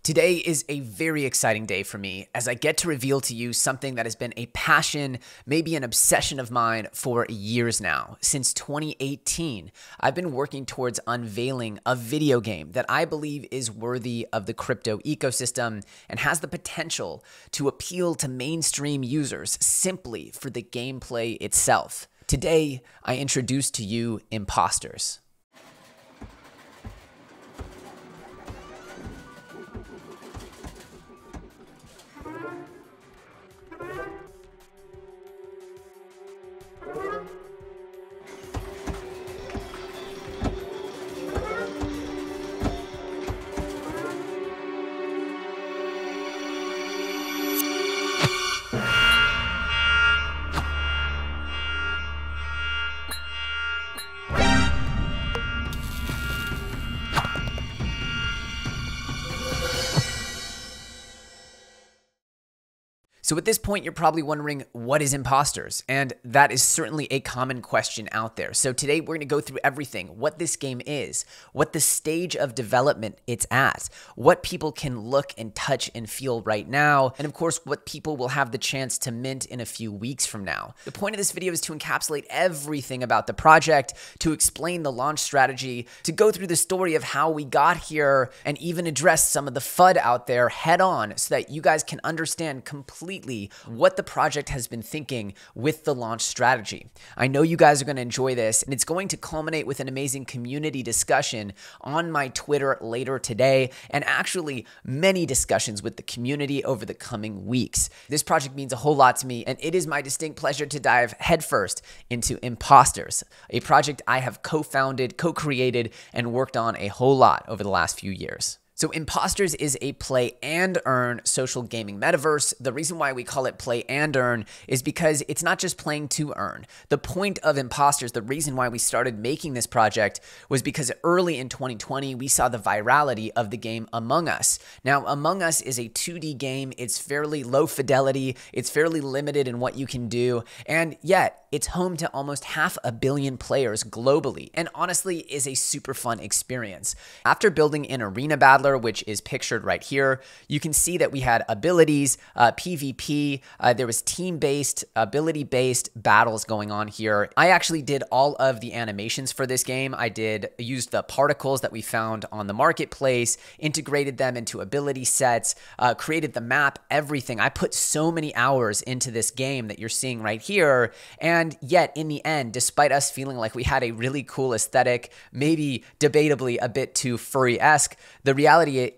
Today is a very exciting day for me as I get to reveal to you something that has been a passion, maybe an obsession of mine for years now. Since 2018, I've been working towards unveiling a video game that I believe is worthy of the crypto ecosystem and has the potential to appeal to mainstream users simply for the gameplay itself. Today, I introduce to you Impostors. So at this point, you're probably wondering, what is Impostors? And that is certainly a common question out there. So today we're going to go through everything, what this game is, what the stage of development it's at, what people can look and touch and feel right now, and of course, what people will have the chance to mint in a few weeks from now. The point of this video is to encapsulate everything about the project, to explain the launch strategy, to go through the story of how we got here, and even address some of the FUD out there head on so that you guys can understand completely what the project has been thinking with the launch strategy. I know you guys are going to enjoy this, and it's going to culminate with an amazing community discussion on my Twitter later today, and actually many discussions with the community over the coming weeks. This project means a whole lot to me, and it is my distinct pleasure to dive headfirst into Impostors, a project I have co-founded, co-created, and worked on a whole lot over the last few years. So Impostors is a play and earn social gaming metaverse. The reason why we call it play and earn is because it's not just playing to earn. The point of Impostors, the reason why we started making this project was because early in 2020, we saw the virality of the game Among Us. Now, Among Us is a 2D game. It's fairly low fidelity. It's fairly limited in what you can do. And yet, it's home to almost 500 million players globally, and honestly is a super fun experience. After building an arena battler, which is pictured right here, you can see that we had abilities, PvP, there was team-based, ability-based battles going on here. I actually did all of the animations for this game. I used the particles that we found on the marketplace, integrated them into ability sets, created the map, everything. I put so many hours into this game that you're seeing right here, and yet in the end, despite us feeling like we had a really cool aesthetic, maybe debatably a bit too furry-esque, the reality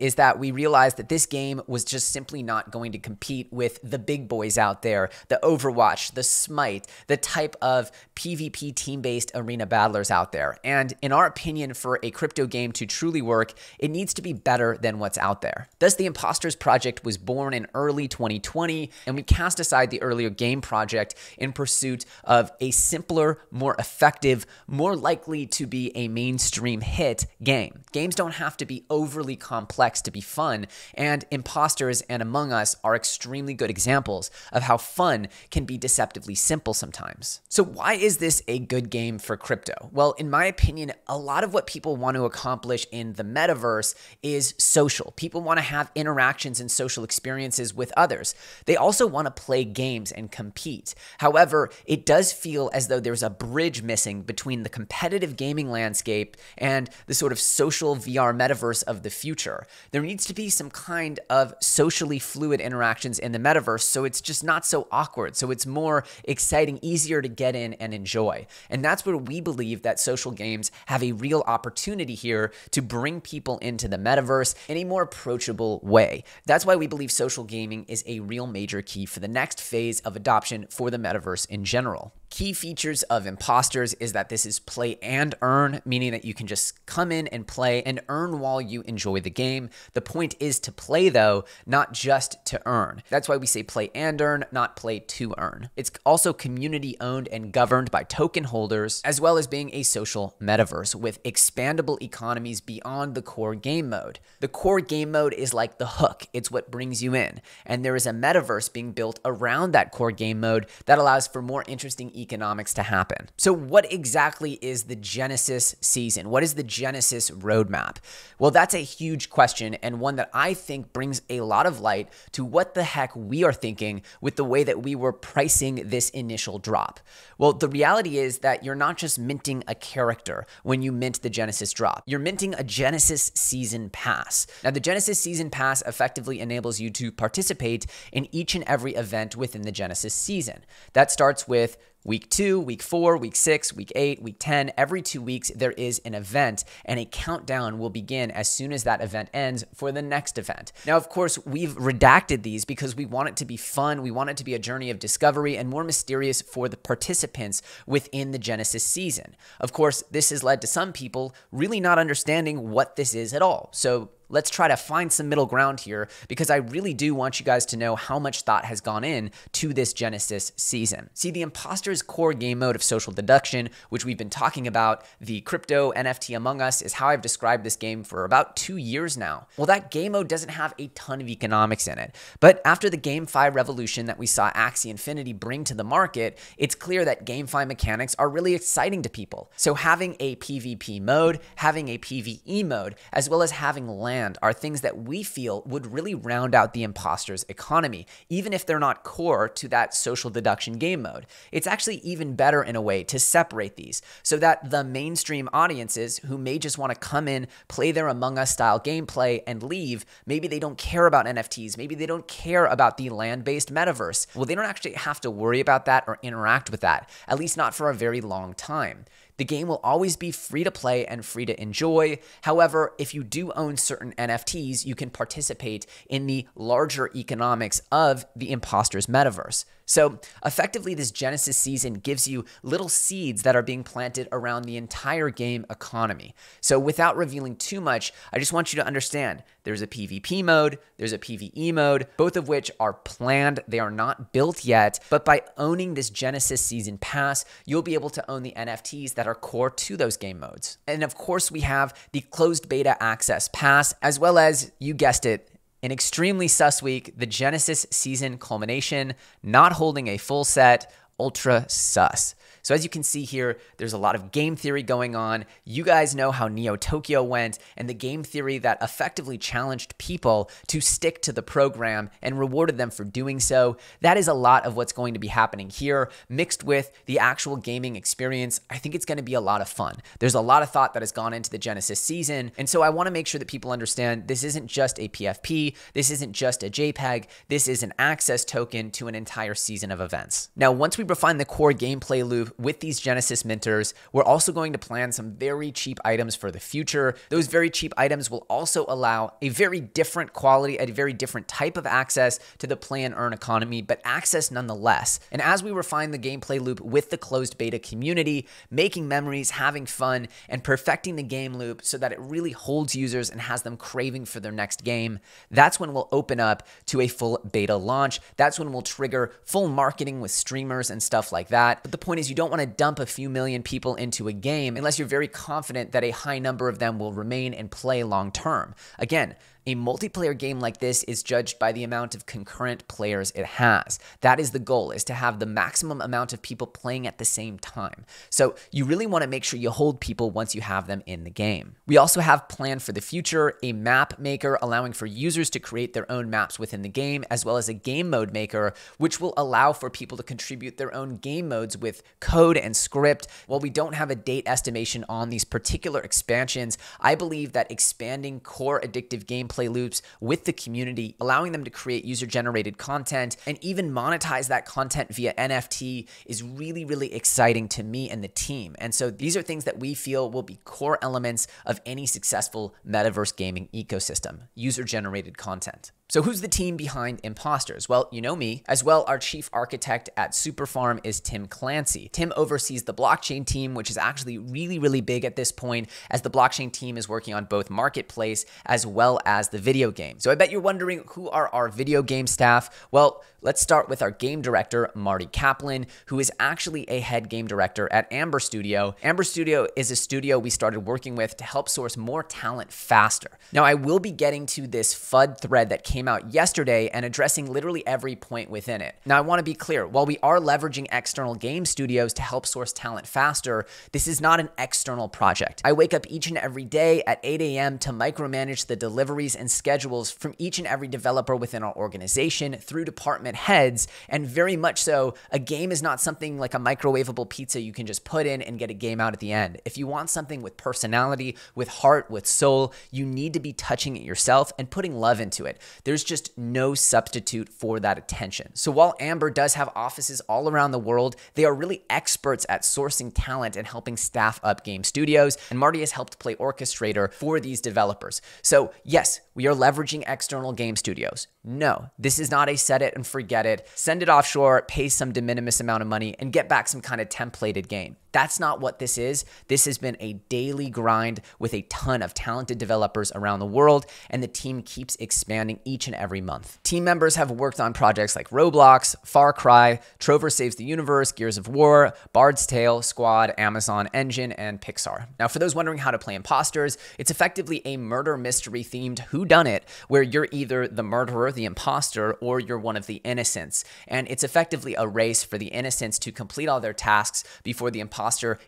is that we realized that this game was just simply not going to compete with the big boys out there, the Overwatch, the Smite, the type of PvP team-based arena battlers out there. And in our opinion, for a crypto game to truly work, it needs to be better than what's out there. Thus, the Impostors project was born in early 2020, and we cast aside the earlier game project in pursuit of a simpler, more effective, more likely to be a mainstream hit game. Games don't have to be overly complex to be fun, and Impostors and Among Us are extremely good examples of how fun can be deceptively simple sometimes. So why is this a good game for crypto? Well, in my opinion, a lot of what people want to accomplish in the metaverse is social. People want to have interactions and social experiences with others. They also want to play games and compete. However, it does feel as though there's a bridge missing between the competitive gaming landscape and the sort of social VR metaverse of the future. There needs to be some kind of socially fluid interactions in the metaverse so it's just not so awkward, so it's more exciting, easier to get in and enjoy. And that's where we believe that social games have a real opportunity here to bring people into the metaverse in a more approachable way. That's why we believe social gaming is a real major key for the next phase of adoption for the metaverse in general. Key features of Impostors is that this is play and earn, meaning that you can just come in and play and earn while you enjoy the game. The point is to play though, not just to earn. That's why we say play and earn, not play to earn. It's also community owned and governed by token holders, as well as being a social metaverse with expandable economies beyond the core game mode. The core game mode is like the hook. It's what brings you in. And there is a metaverse being built around that core game mode that allows for more interesting economics to happen. So what exactly is the Genesis season? What is the Genesis roadmap? Well, that's a huge question, and one that I think brings a lot of light to what the heck we are thinking with the way that we were pricing this initial drop. Well, the reality is that you're not just minting a character when you mint the Genesis drop. You're minting a Genesis season pass. Now, the Genesis season pass effectively enables you to participate in each and every event within the Genesis season. That starts with Week 2, Week 4, Week 6, Week 8, Week 10. Every 2 weeks, there is an event, and a countdown will begin as soon as that event ends for the next event. Now, of course, we've redacted these because we want it to be fun. We want it to be a journey of discovery and more mysterious for the participants within the Genesis season. Of course, this has led to some people really not understanding what this is at all. So let's try to find some middle ground here, because I really do want you guys to know how much thought has gone in to this Genesis season. See, the Impostors core game mode of social deduction, which we've been talking about, the crypto NFT Among Us, is how I've described this game for about 2 years now. Well, that game mode doesn't have a ton of economics in it, but after the GameFi revolution that we saw Axie Infinity bring to the market, it's clear that GameFi mechanics are really exciting to people. So having a PvP mode, having a PvE mode, as well as having land are things that we feel would really round out the Impostors economy, even if they're not core to that social deduction game mode. It's actually even better in a way to separate these so that the mainstream audiences who may just want to come in, play their Among Us style gameplay and leave, maybe they don't care about NFTs, maybe they don't care about the land-based metaverse. Well, they don't actually have to worry about that or interact with that, at least not for a very long time. The game will always be free to play and free to enjoy. However, if you do own certain NFTs, you can participate in the larger economics of the Impostors metaverse. So effectively, this Genesis season gives you little seeds that are being planted around the entire game economy. So without revealing too much, I just want you to understand there's a PvP mode, there's a PvE mode, both of which are planned. They are not built yet, but by owning this Genesis season pass, you'll be able to own the NFTs that are core to those game modes. And of course, we have the closed beta access pass, as well as, you guessed it, an extremely sus week, the Genesis season culmination, not holding a full set, ultra sus. So as you can see here, there's a lot of game theory going on. You guys know how Neo Tokyo went, and the game theory that effectively challenged people to stick to the program and rewarded them for doing so. That is a lot of what's going to be happening here, mixed with the actual gaming experience. I think it's going to be a lot of fun. There's a lot of thought that has gone into the Genesis season, and so I want to make sure that people understand this isn't just a PFP, this isn't just a JPEG, this is an access token to an entire season of events. Now, once we refine the core gameplay loop with these Genesis minters, we're also going to plan some very cheap items for the future. Those very cheap items will also allow a very different quality, a very different type of access to the play and earn economy, but access nonetheless. And as we refine the gameplay loop with the closed beta community, making memories, having fun, and perfecting the game loop so that it really holds users and has them craving for their next game, that's when we'll open up to a full beta launch. That's when we'll trigger full marketing with streamers and stuff like that. But the point is, you don't want to dump a few million people into a game unless you're very confident that a high number of them will remain and play long term. Again, a multiplayer game like this is judged by the amount of concurrent players it has. That is the goal, is to have the maximum amount of people playing at the same time. So you really want to make sure you hold people once you have them in the game. We also have planned for the future a map maker allowing for users to create their own maps within the game, as well as a game mode maker, which will allow for people to contribute their own game modes with code and script. While we don't have a date estimation on these particular expansions, I believe that expanding core addictive gameplay loops with the community, allowing them to create user-generated content and even monetize that content via NFT is really, really exciting to me and the team. And so these are things that we feel will be core elements of any successful metaverse gaming ecosystem, user-generated content. So who's the team behind Impostors? Well, you know me. As well, our chief architect at SuperFarm is Tim Clancy. Tim oversees the blockchain team, which is actually really, really big at this point, as the blockchain team is working on both marketplace as well as as the video game. So I bet you're wondering, who are our video game staff? Well, let's start with our game director, Marty Kaplan, who is actually a head game director at Amber Studio. Amber Studio is a studio we started working with to help source more talent faster. Now, I will be getting to this FUD thread that came out yesterday and addressing literally every point within it. Now, I want to be clear. While we are leveraging external game studios to help source talent faster, this is not an external project. I wake up each and every day at 8 a.m. to micromanage the deliveries and schedules from each and every developer within our organization through department heads, and very much so, a game is not something like a microwavable pizza you can just put in and get a game out at the end. If you want something with personality, with heart, with soul, you need to be touching it yourself and putting love into it. There's just no substitute for that attention. So while Amber does have offices all around the world, they are really experts at sourcing talent and helping staff up game studios, and Marty has helped play orchestrator for these developers. So yes, we are leveraging external game studios. No, this is not a set it and forget it, send it offshore, pay some de minimis amount of money, and get back some kind of templated game. That's not what this is. This has been a daily grind with a ton of talented developers around the world, and the team keeps expanding each and every month. Team members have worked on projects like Roblox, Far Cry, Trover Saves the Universe, Gears of War, Bard's Tale, Squad, Amazon Engine, and Pixar. Now, for those wondering how to play Impostors, it's effectively a murder mystery themed whodunit where you're either the murderer, the imposter, or you're one of the innocents. And it's effectively a race for the innocents to complete all their tasks before the imposter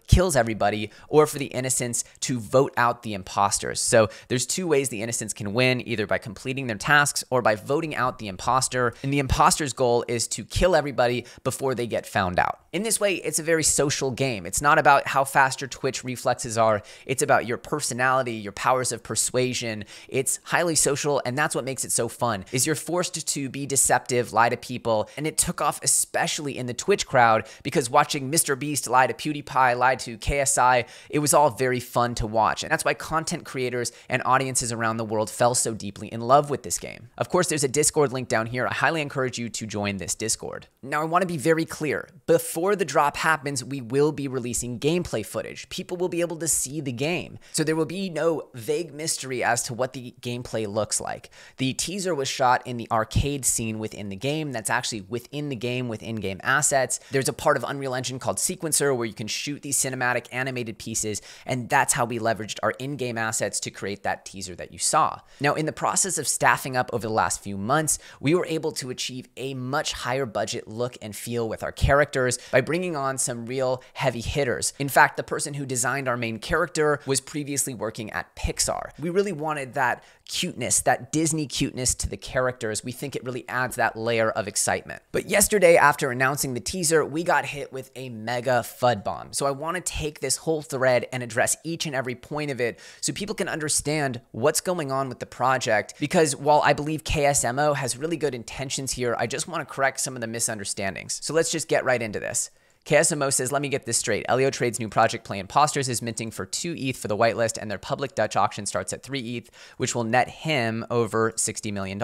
kills everybody, or for the innocents to vote out the imposters. So there's two ways the innocents can win, either by completing their tasks or by voting out the imposter. And the imposter's goal is to kill everybody before they get found out. In this way, it's a very social game. It's not about how fast your twitch reflexes are. It's about your personality, your powers of persuasion. It's highly social, and that's what makes it so fun, is you're forced to be deceptive, lie to people, and it took off especially in the Twitch crowd because watching Mr. Beast lie to PewDiePie, lie to KSI, it was all very fun to watch. And that's why content creators and audiences around the world fell so deeply in love with this game. Of course, there's a Discord link down here. I highly encourage you to join this Discord. Now, I want to be very clear. Before the drop happens, we will be releasing gameplay footage. People will be able to see the game. So there will be no vague mystery as to what the gameplay looks like. The teaser was shot in the arcade scene within the game. That's actually within the game with in-game assets. There's a part of Unreal Engine called Sequencer where you can shoot these cinematic animated pieces, and that's how we leveraged our in-game assets to create that teaser that you saw. Now, in the process of staffing up over the last few months, we were able to achieve a much higher budget look and feel with our characters by bringing on some real heavy hitters. In fact, the person who designed our main character was previously working at Pixar. We really wanted that cuteness, that Disney cuteness to the characters. We think it really adds that layer of excitement. But yesterday, after announcing the teaser, we got hit with a mega FUD bomb. So I want to take this whole thread and address each and every point of it so people can understand what's going on with the project. Because while I believe KSMO has really good intentions here, I just want to correct some of the misunderstandings. So let's just get right into this. KSMO says, let me get this straight. EllioTrades' new project Play Impostors is minting for 2 ETH for the whitelist, and their public Dutch auction starts at 3 ETH, which will net him over $60 million.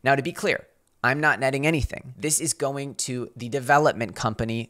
Now, to be clear, I'm not netting anything. This is going to the development company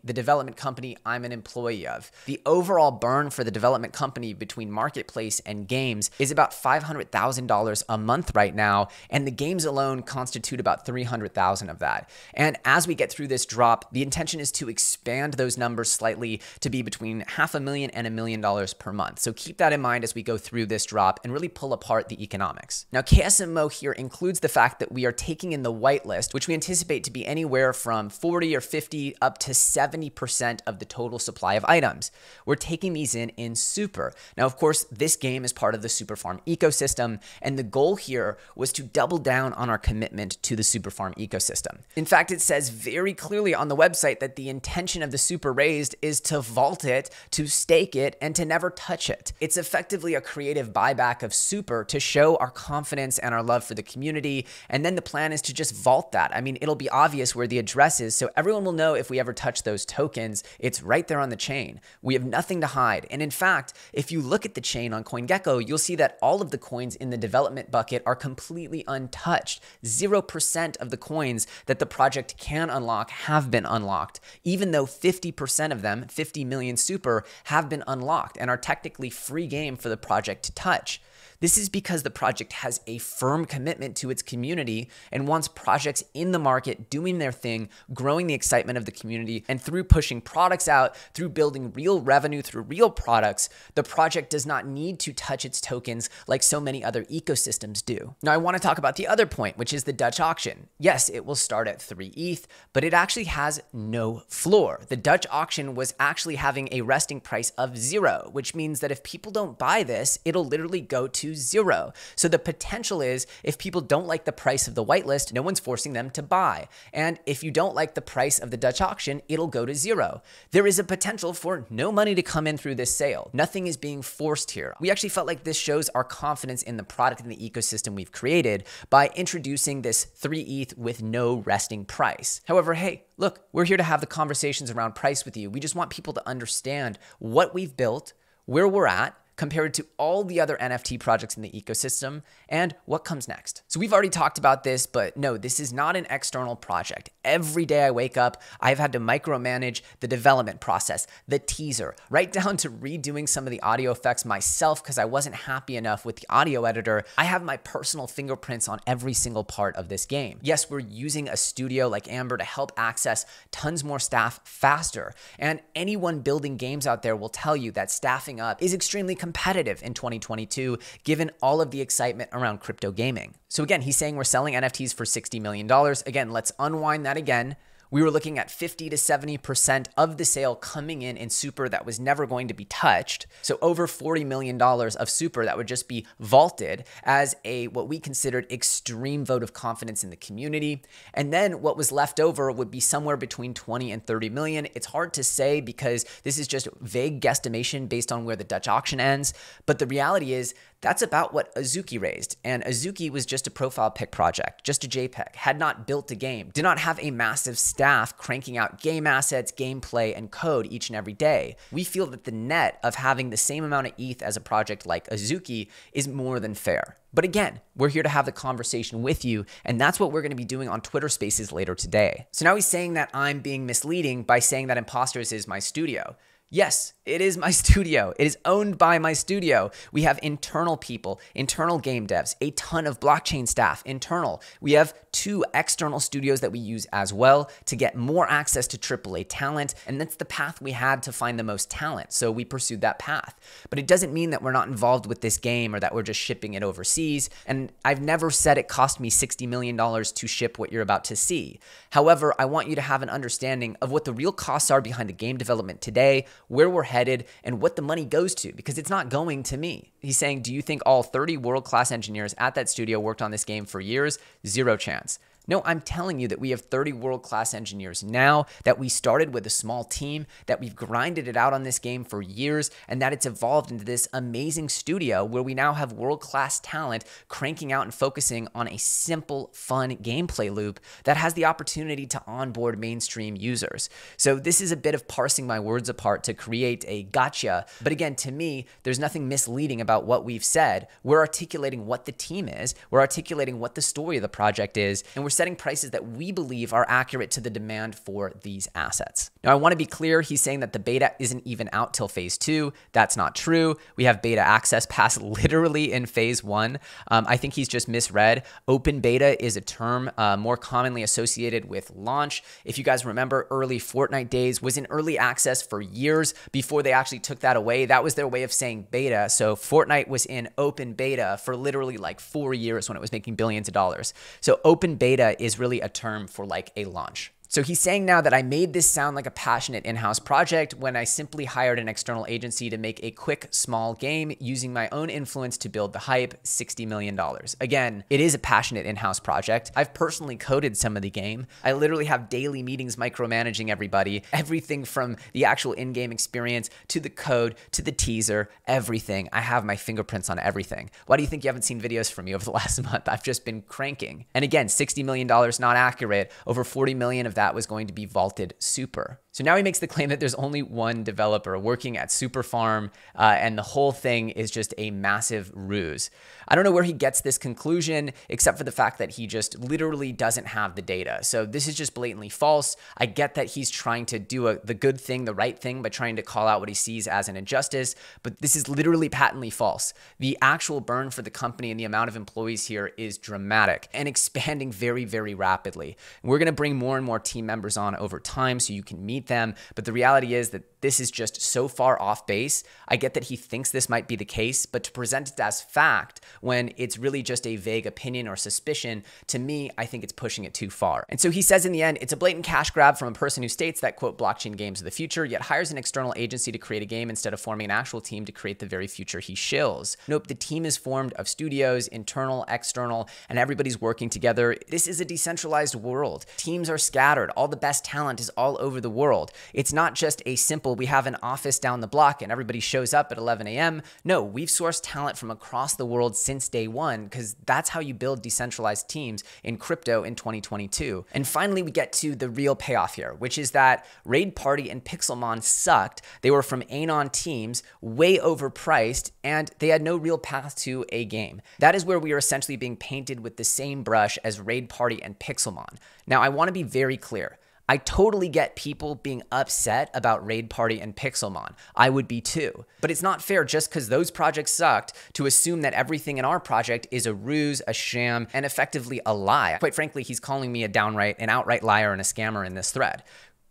I'm an employee of. The overall burn for the development company between marketplace and games is about $500,000 a month right now, and the games alone constitute about $300,000 of that. And as we get through this drop, the intention is to expand those numbers slightly to be between $500,000 and $1 million per month. So keep that in mind as we go through this drop and really pull apart the economics. Now, KSMO here includes the fact that we are taking in the whitelist, which we anticipate to be anywhere from 40 or 50 up to 70% of the total supply of items. We're taking these in Super. Now, of course, this game is part of the SuperFarm ecosystem, and the goal here was to double down on our commitment to the SuperFarm ecosystem. In fact, it says very clearly on the website that the intention of the Super raised is to vault it, to stake it, and to never touch it. It's effectively a creative buyback of Super to show our confidence and our love for the community, and then the plan is to just vault that. I mean, it'll be obvious where the address is, so everyone will know if we ever touch those tokens. It's right there on the chain. We have nothing to hide. And in fact, if you look at the chain on CoinGecko, you'll see that all of the coins in the development bucket are completely untouched. 0% of the coins that the project can unlock have been unlocked, even though 50% of them, 50 million super, have been unlocked and are technically free game for the project to touch. This is because the project has a firm commitment to its community and wants projects in the market doing their thing, growing the excitement of the community, and through pushing products out, through building real revenue through real products, the project does not need to touch its tokens like so many other ecosystems do. Now, I want to talk about the other point, which is the Dutch auction. Yes, it will start at 3 ETH, but it actually has no floor. The Dutch auction was actually having a resting price of 0, which means that if people don't buy this, it'll literally go to 0. So the potential is if people don't like the price of the whitelist, no one's forcing them to buy. And if you don't like the price of the Dutch auction, it'll go to 0. There is a potential for no money to come in through this sale. Nothing is being forced here. We actually felt like this shows our confidence in the product and the ecosystem we've created by introducing this 3 ETH with no resting price. However, hey, look, we're here to have the conversations around price with you. We just want people to understand what we've built, where we're at, compared to all the other NFT projects in the ecosystem, and what comes next. So we've already talked about this, but no, this is not an external project. Every day I wake up, I've had to micromanage the development process, the teaser, right down to redoing some of the audio effects myself because I wasn't happy enough with the audio editor. I have my personal fingerprints on every single part of this game. Yes, we're using a studio like Amber to help access tons more staff faster, and anyone building games out there will tell you that staffing up is extremely competitive in 2022, given all of the excitement around crypto gaming. So again, he's saying we're selling NFTs for $60 million. Again, let's unwind that again. We were looking at 50 to 70% of the sale coming in super that was never going to be touched. So over $40 million of super that would just be vaulted as a what we considered extreme vote of confidence in the community. And then what was left over would be somewhere between 20 and 30 million. It's hard to say because this is just vague guesstimation based on where the Dutch auction ends. But the reality is that's about what Azuki raised. And Azuki was just a profile pic project, just a JPEG, had not built a game, did not have a massive staff cranking out game assets, gameplay, and code each and every day. We feel that the net of having the same amount of ETH as a project like Azuki is more than fair. But again, we're here to have the conversation with you, and that's what we're going to be doing on Twitter Spaces later today. So now he's saying that I'm being misleading by saying that Impostors is my studio. Yes, it is my studio. It is owned by my studio. We have internal people, internal game devs, a ton of blockchain staff, internal. We have 2 external studios that we use as well to get more access to AAA talent. And that's the path we had to find the most talent. So we pursued that path. But it doesn't mean that we're not involved with this game or that we're just shipping it overseas. And I've never said it cost me $60 million to ship what you're about to see. However, I want you to have an understanding of what the real costs are behind the game development today, where we're headed, and what the money goes to, because it's not going to me. He's saying, do you think all 30 world-class engineers at that studio worked on this game for years? 0 chance. No, I'm telling you that we have 30 world-class engineers now, that we started with a small team, that we've grinded it out on this game for years, and that it's evolved into this amazing studio where we now have world-class talent cranking out and focusing on a simple, fun gameplay loop that has the opportunity to onboard mainstream users. So this is a bit of parsing my words apart to create a gotcha. But again, to me, there's nothing misleading about what we've said. We're articulating what the team is. We're articulating what the story of the project is. And we're setting prices that we believe are accurate to the demand for these assets. Now, I want to be clear. He's saying that the beta isn't even out till phase 2. That's not true. We have beta access pass literally in phase 1. I think he's just misread. Open beta is a term more commonly associated with launch. If you guys remember, early Fortnite days was in early access for years before they actually took that away. That was their way of saying beta. So Fortnite was in open beta for literally like 4 years when it was making billions of dollars. So open beta is really a term for like a launch. So he's saying now that I made this sound like a passionate in-house project when I simply hired an external agency to make a quick, small game using my own influence to build the hype, $60 million. Again, it is a passionate in-house project. I've personally coded some of the game. I literally have daily meetings micromanaging everybody, everything from the actual in-game experience to the code to the teaser, everything. I have my fingerprints on everything. Why do you think you haven't seen videos from me over the last month? I've just been cranking. And again, $60 million not accurate. Over 40 million of that that was going to be vaulted super. So now he makes the claim that there's only one developer working at SuperFarm, and the whole thing is just a massive ruse. I don't know where he gets this conclusion, except for the fact that he just literally doesn't have the data. So this is just blatantly false. I get that he's trying to do the good thing, the right thing, by trying to call out what he sees as an injustice, but this is literally patently false. The actual burn for the company and the amount of employees here is dramatic and expanding very, very rapidly. We're going to bring more and more team members on over time so you can meet them, but the reality is that this is just so far off base. I get that he thinks this might be the case, but to present it as fact when it's really just a vague opinion or suspicion, to me, I think it's pushing it too far. And so he says in the end, it's a blatant cash grab from a person who states that, quote, blockchain games are the future, yet hires an external agency to create a game instead of forming an actual team to create the very future he shills. Nope, the team is formed of studios, internal, external, and everybody's working together. This is a decentralized world. Teams are scattered. All the best talent is all over the world. It's not just a simple, we have an office down the block and everybody shows up at 11 a.m. No, we've sourced talent from across the world since day one, because that's how you build decentralized teams in crypto in 2022. And finally, we get to the real payoff here, which is that Raid Party and Pixelmon sucked. They were from Anon teams, way overpriced, and they had no real path to a game. That is where we are essentially being painted with the same brush as Raid Party and Pixelmon. Now, I want to be very clear. I totally get people being upset about Raid Party and Pixelmon. I would be too. But it's not fair just because those projects sucked to assume that everything in our project is a ruse, a sham, and effectively a lie. Quite frankly, he's calling me an outright liar and a scammer in this thread.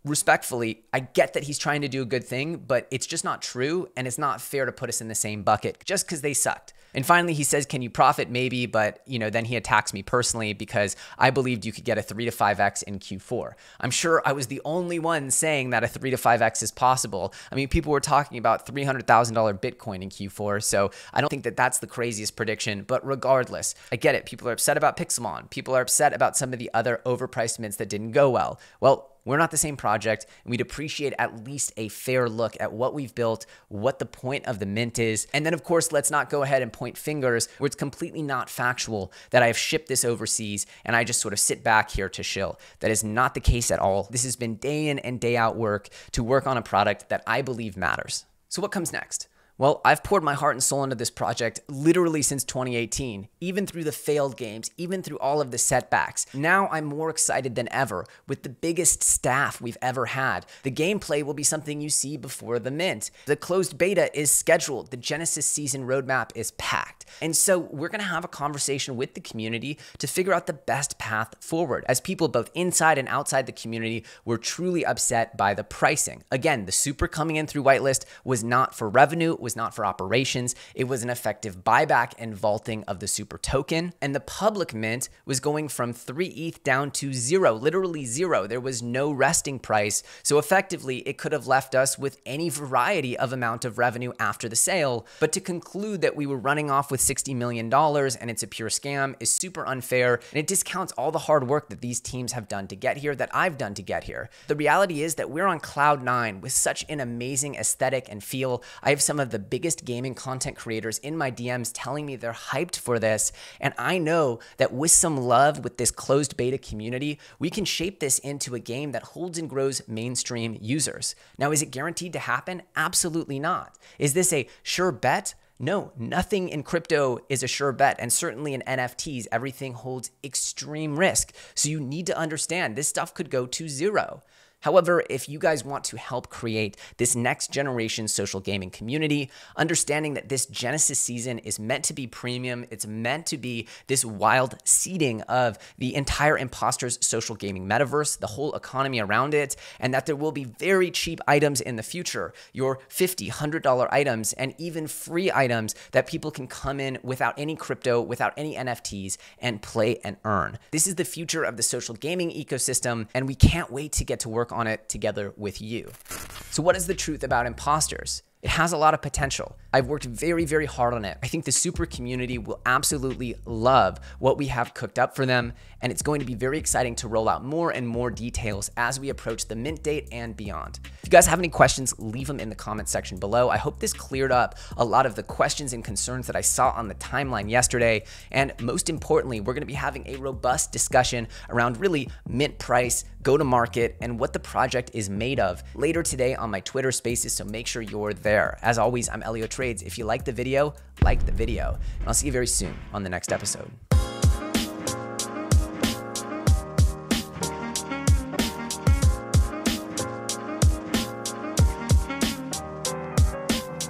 Respectfully, I get that he's trying to do a good thing, but it's just not true, and it's not fair to put us in the same bucket just because they sucked. And finally, he says, can you profit? Maybe, but then he attacks me personally because I believed you could get a 3 to 5x in Q4. I'm sure I was the only one saying that a 3 to 5x is possible. I mean, people were talking about $300,000 Bitcoin in Q4, so I don't think that that's the craziest prediction, but regardless, I get it. People are upset about Pixelmon. People are upset about some of the other overpriced mints that didn't go well. Well, we're not the same project, and we'd appreciate at least a fair look at what we've built, what the point of the mint is. And then, of course, let's not go ahead and point fingers where it's completely not factual that I have shipped this overseas and I just sort of sit back here to shill. That is not the case at all. This has been day in and day out work to work on a product that I believe matters. So what comes next? Well, I've poured my heart and soul into this project literally since 2018, even through the failed games, even through all of the setbacks. Now I'm more excited than ever with the biggest staff we've ever had. The gameplay will be something you see before the mint. The closed beta is scheduled. The Genesis season roadmap is packed. And so we're going to have a conversation with the community to figure out the best path forward. As people both inside and outside the community were truly upset by the pricing. Again, the super coming in through Whitelist was not for revenue, was not for operations. It was an effective buyback and vaulting of the super token. And the public mint was going from 3 ETH down to 0, literally 0. There was no resting price. So effectively, it could have left us with any variety of amount of revenue after the sale. But to conclude that we were running off with $60 million and it's a pure scam is super unfair. And it discounts all the hard work that these teams have done to get here, that I've done to get here. The reality is that we're on cloud 9 with such an amazing aesthetic and feel. I have some of the biggest gaming content creators in my DMs telling me they're hyped for this. And I know that with some love with this closed beta community, we can shape this into a game that holds and grows mainstream users. Now, is it guaranteed to happen? Absolutely not. Is this a sure bet? No, nothing in crypto is a sure bet. And certainly in NFTs, everything holds extreme risk. So you need to understand this stuff could go to 0. However, if you guys want to help create this next generation social gaming community, understanding that this Genesis season is meant to be premium, it's meant to be this wild seeding of the entire Impostors social gaming metaverse, the whole economy around it, and that there will be very cheap items in the future, your $50, $100 items, and even free items that people can come in without any crypto, without any NFTs, and play and earn. This is the future of the social gaming ecosystem, and we can't wait to get to work on it together with you. So what is the truth about Impostors? It has a lot of potential. I've worked very, very hard on it. I think the super community will absolutely love what we have cooked up for them, and it's going to be very exciting to roll out more and more details as we approach the mint date and beyond. If you guys have any questions, leave them in the comment section below. I hope this cleared up a lot of the questions and concerns that I saw on the timeline yesterday, and most importantly, we're going to be having a robust discussion around really mint price, go to market, and what the project is made of later today on my Twitter Spaces, so make sure you're there. As always, I'm EllioTrades. If you like the video, like the video, and I'll see you very soon on the next episode.